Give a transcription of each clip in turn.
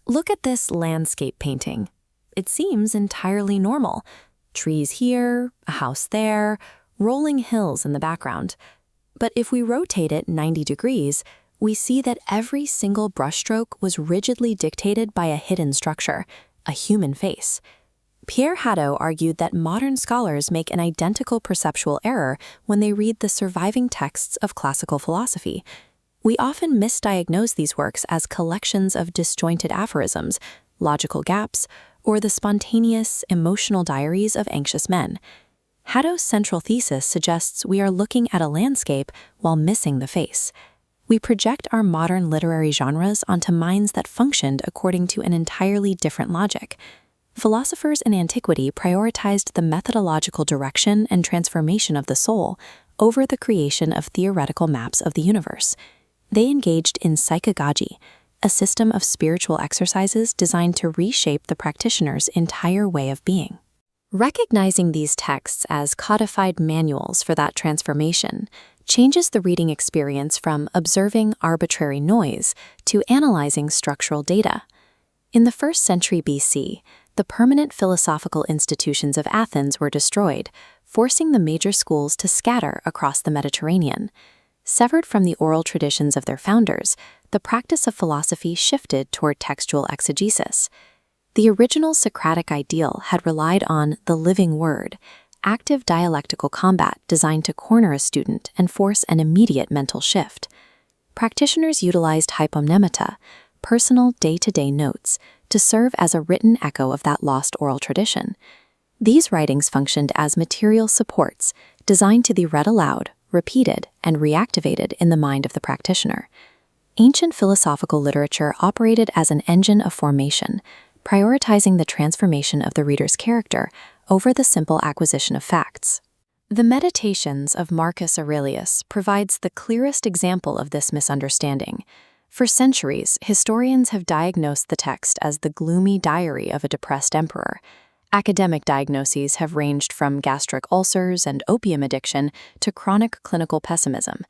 Look at this landscape painting. It seems entirely normal. Trees here, a house there, rolling hills in the background. But if we rotate it 90 degrees, we see that every single brushstroke was rigidly dictated by a hidden structure, a human face. Pierre Hadot argued that modern scholars make an identical perceptual error when they read the surviving texts of classical philosophy. We often misdiagnose these works as collections of disjointed aphorisms, logical gaps, or the spontaneous, emotional diaries of anxious men. Hadot's central thesis suggests we are looking at a landscape while missing the face. We project our modern literary genres onto minds that functioned according to an entirely different logic. Philosophers in antiquity prioritized the methodological direction and transformation of the soul over the creation of theoretical maps of the universe. They engaged in psychagogy, a system of spiritual exercises designed to reshape the practitioner's entire way of being. Recognizing these texts as codified manuals for that transformation changes the reading experience from observing arbitrary noise to analyzing structural data. In the 1st century BC, the permanent philosophical institutions of Athens were destroyed, forcing the major schools to scatter across the Mediterranean. Severed from the oral traditions of their founders, the practice of philosophy shifted toward textual exegesis. The original Socratic ideal had relied on the living word, active dialectical combat designed to corner a student and force an immediate mental shift. Practitioners utilized hypomnemata, personal day-to-day notes, to serve as a written echo of that lost oral tradition. These writings functioned as material supports, designed to be read aloud, repeated, and reactivated in the mind of the practitioner. Ancient philosophical literature operated as an engine of formation, prioritizing the transformation of the reader's character over the simple acquisition of facts. The Meditations of Marcus Aurelius provides the clearest example of this misunderstanding. For centuries, historians have diagnosed the text as the gloomy diary of a depressed emperor. Academic diagnoses have ranged from gastric ulcers and opium addiction to chronic clinical pessimism.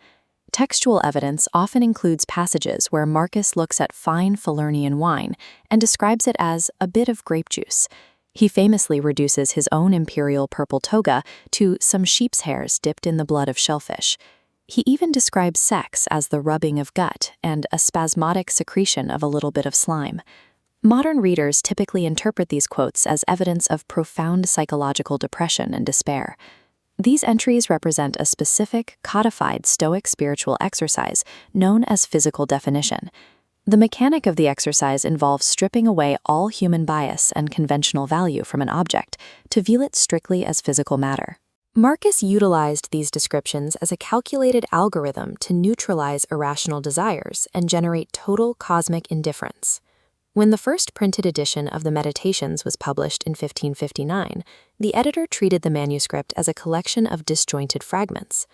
Textual evidence often includes passages where Marcus looks at fine Falernian wine and describes it as a bit of grape juice. He famously reduces his own imperial purple toga to some sheep's hairs dipped in the blood of shellfish. He even describes sex as the rubbing of gut and a spasmodic secretion of a little bit of slime. Modern readers typically interpret these quotes as evidence of profound psychological depression and despair. These entries represent a specific, codified Stoic spiritual exercise known as physical definition. The mechanic of the exercise involves stripping away all human bias and conventional value from an object to view it strictly as physical matter. Marcus utilized these descriptions as a calculated algorithm to neutralize irrational desires and generate total cosmic indifference. When the first printed edition of the Meditations was published in 1559, the editor treated the manuscript as a collection of disjointed fragments.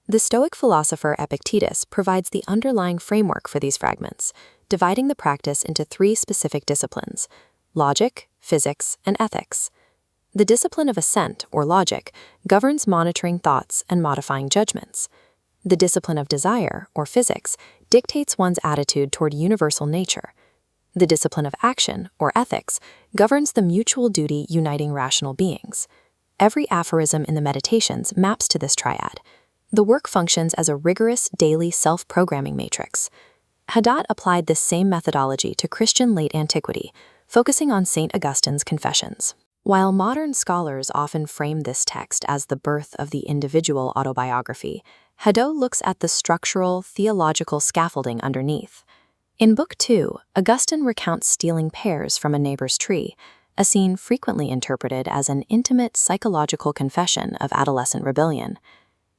The Stoic philosopher Epictetus provides the underlying framework for these fragments, dividing the practice into 3 specific disciplines: logic, physics, and ethics. The discipline of assent, or logic, governs monitoring thoughts and modifying judgments. The discipline of desire, or physics, dictates one's attitude toward universal nature. The discipline of action, or ethics, governs the mutual duty uniting rational beings. Every aphorism in the Meditations maps to this triad. The work functions as a rigorous daily self-programming matrix. Hadot applied this same methodology to Christian late antiquity, focusing on St. Augustine's Confessions. While modern scholars often frame this text as the birth of the individual autobiography, Hadot looks at the structural, theological scaffolding underneath. In Book 2, Augustine recounts stealing pears from a neighbor's tree, a scene frequently interpreted as an intimate psychological confession of adolescent rebellion.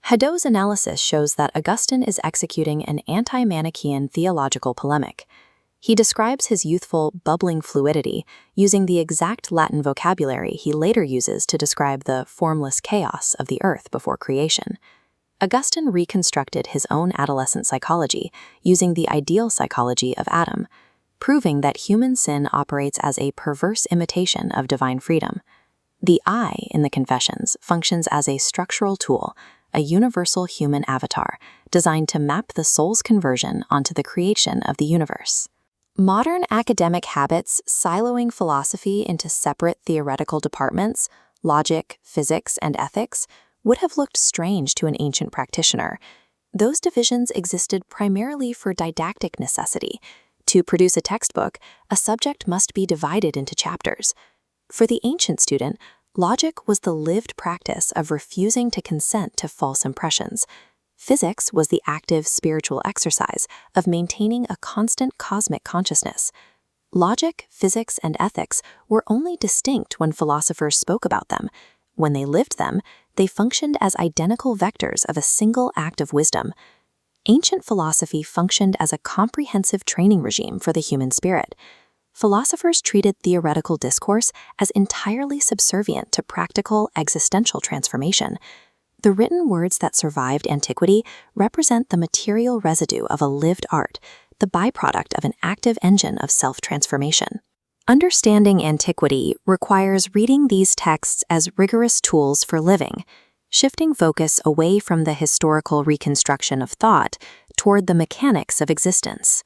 Hadot's analysis shows that Augustine is executing an anti-Manichaean theological polemic. He describes his youthful, bubbling fluidity using the exact Latin vocabulary he later uses to describe the formless chaos of the earth before creation. Augustine reconstructed his own adolescent psychology using the ideal psychology of Adam, proving that human sin operates as a perverse imitation of divine freedom. The I in the Confessions functions as a structural tool, a universal human avatar designed to map the soul's conversion onto the creation of the universe. Modern academic habits siloing philosophy into separate theoretical departments, logic, physics, and ethics, would have looked strange to an ancient practitioner. Those divisions existed primarily for didactic necessity. To produce a textbook, a subject must be divided into chapters. For the ancient student, logic was the lived practice of refusing to consent to false impressions. Physics was the active spiritual exercise of maintaining a constant cosmic consciousness. Logic, physics, and ethics were only distinct when philosophers spoke about them. When they lived them, they functioned as identical vectors of a single act of wisdom. Ancient philosophy functioned as a comprehensive training regime for the human spirit. Philosophers treated theoretical discourse as entirely subservient to practical existential transformation. The written words that survived antiquity represent the material residue of a lived art, the byproduct of an active engine of self-transformation. Understanding antiquity requires reading these texts as rigorous tools for living, shifting focus away from the historical reconstruction of thought toward the mechanics of existence.